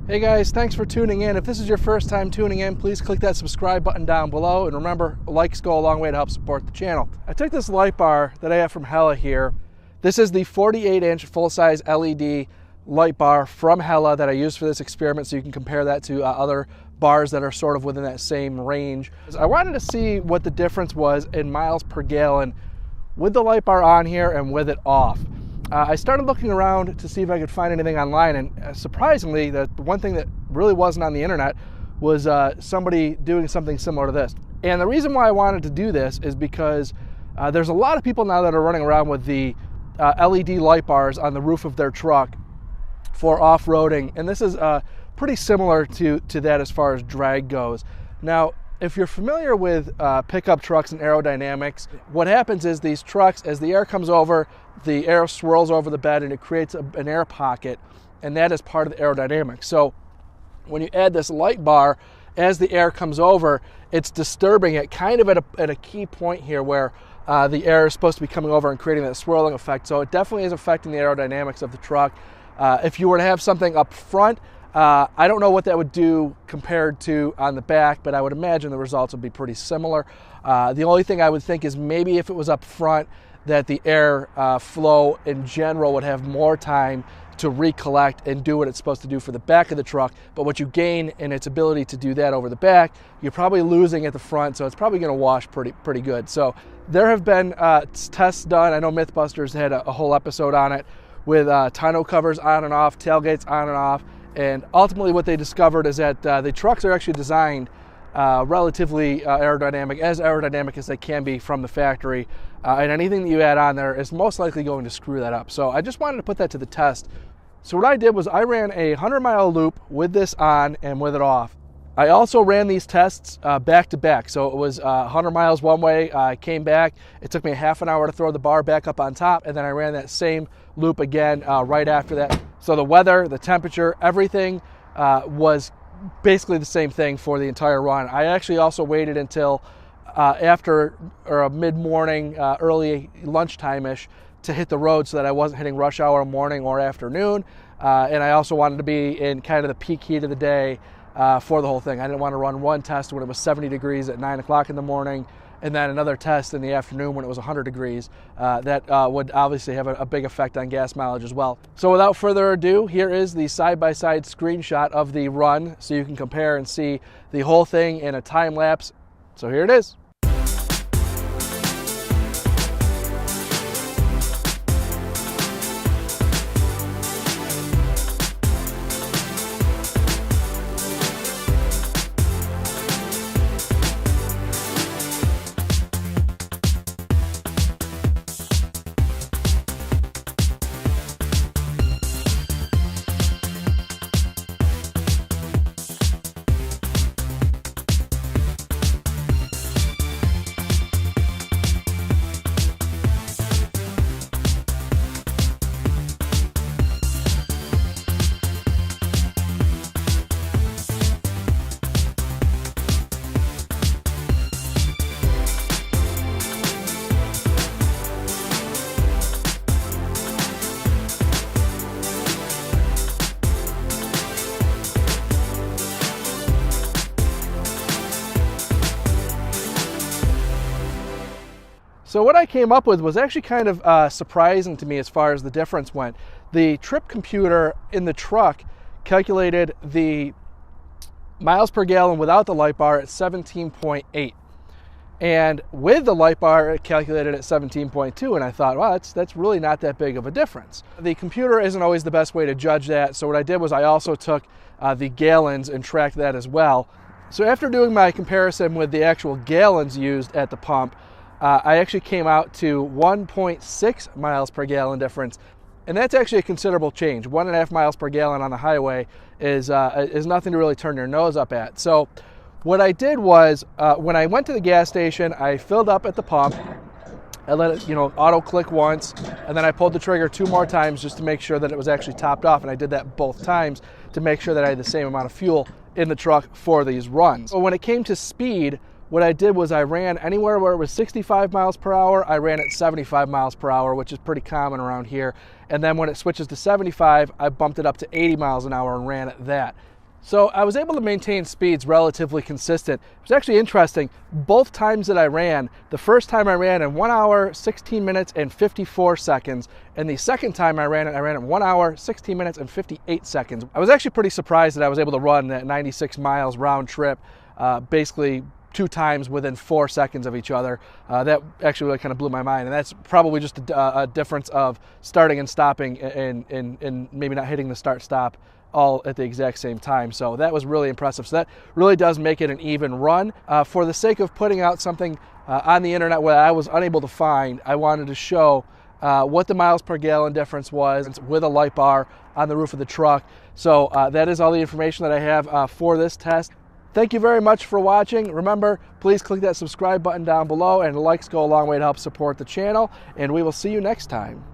Hey guys, thanks for tuning in. If this is your first time tuning in, please click that subscribe button down below, and remember, likes go a long way to help support the channel. I took this light bar that I have from Hella here. This is the 48-inch full-size LED light bar from Hella that I used for this experiment, so you can compare that to other bars that are sort of within that same range. I wanted to see what the difference was in miles per gallon with the light bar on here and with it off. I started looking around to see if I could find anything online, and surprisingly, the one thing that really wasn't on the internet was somebody doing something similar to this. And the reason why I wanted to do this is because there's a lot of people now that are running around with the LED light bars on the roof of their truck for off-roading, and this is pretty similar to that as far as drag goes. Now, if you're familiar with pickup trucks and aerodynamics, what happens is these trucks, as the air comes over, the air swirls over the bed and it creates an air pocket, and that is part of the aerodynamics. So when you add this light bar, as the air comes over, it's disturbing it kind of at a key point here where the air is supposed to be coming over and creating that swirling effect. So it definitely is affecting the aerodynamics of the truck. If you were to have something up front, I don't know what that would do compared to on the back, but I would imagine the results would be pretty similar. The only thing I would think is maybe if it was up front, that the air flow in general would have more time to recollect and do what it's supposed to do for the back of the truck. But what you gain in its ability to do that over the back, you're probably losing at the front, so it's probably going to wash pretty good. So there have been tests done. I know Mythbusters had a whole episode on it with tonneau covers on and off, tailgates on and off. And ultimately what they discovered is that the trucks are actually designed relatively aerodynamic as they can be from the factory. And anything that you add on there is most likely going to screw that up. So I just wanted to put that to the test. So what I did was I ran a 100-mile loop with this on and with it off. I also ran these tests back to back. So it was 100 miles one way, I came back. It took me a half an hour to throw the bar back up on top, and then I ran that same loop again right after that. So the weather, the temperature, everything was basically the same thing for the entire run. I actually also waited until after or mid-morning, early lunchtime-ish to hit the road so that I wasn't hitting rush hour morning or afternoon. And I also wanted to be in kind of the peak heat of the day for the whole thing. I didn't want to run one test when it was 70 degrees at 9 o'clock in the morning, and then another test in the afternoon when it was 100 degrees. That would obviously have a big effect on gas mileage as well. So without further ado, here is the side-by-side screenshot of the run so you can compare and see the whole thing in a time lapse. So here it is. So what I came up with was actually kind of surprising to me as far as the difference went. The trip computer in the truck calculated the miles per gallon without the light bar at 17.8. And with the light bar, it calculated at 17.2, and I thought, wow, that's really not that big of a difference. The computer isn't always the best way to judge that, so what I did was I also took the gallons and tracked that as well. So after doing my comparison with the actual gallons used at the pump, I actually came out to 1.6 miles per gallon difference, and that's actually a considerable change. 1.5 miles per gallon on the highway is nothing to really turn your nose up at. So what I did was, when I went to the gas station, I filled up at the pump. I let it, auto click once, and then I pulled the trigger 2 more times just to make sure that it was actually topped off, and I did that both times to make sure that I had the same amount of fuel in the truck for these runs. So when it came to speed, what I did was I ran anywhere where it was 65 miles per hour, I ran at 75 miles per hour, which is pretty common around here. And then when it switches to 75, I bumped it up to 80 miles an hour and ran at that. So I was able to maintain speeds relatively consistent. It was actually interesting. Both times that I ran, the first time I ran in 1 hour, 16 minutes, and 54 seconds. And the second time I ran in 1 hour, 16 minutes, and 58 seconds. I was actually pretty surprised that I was able to run that 96 miles round trip, basically 2 times within 4 seconds of each other. That actually really kind of blew my mind, and that's probably just a difference of starting and stopping and maybe not hitting the start-stop all at the exact same time. So that was really impressive. So that really does make it an even run. For the sake of putting out something on the internet where I was unable to find, I wanted to show what the miles per gallon difference was with a light bar on the roof of the truck. So that is all the information that I have for this test. Thank you very much for watching. Remember, please click that subscribe button down below, and likes go a long way to help support the channel, and we will see you next time.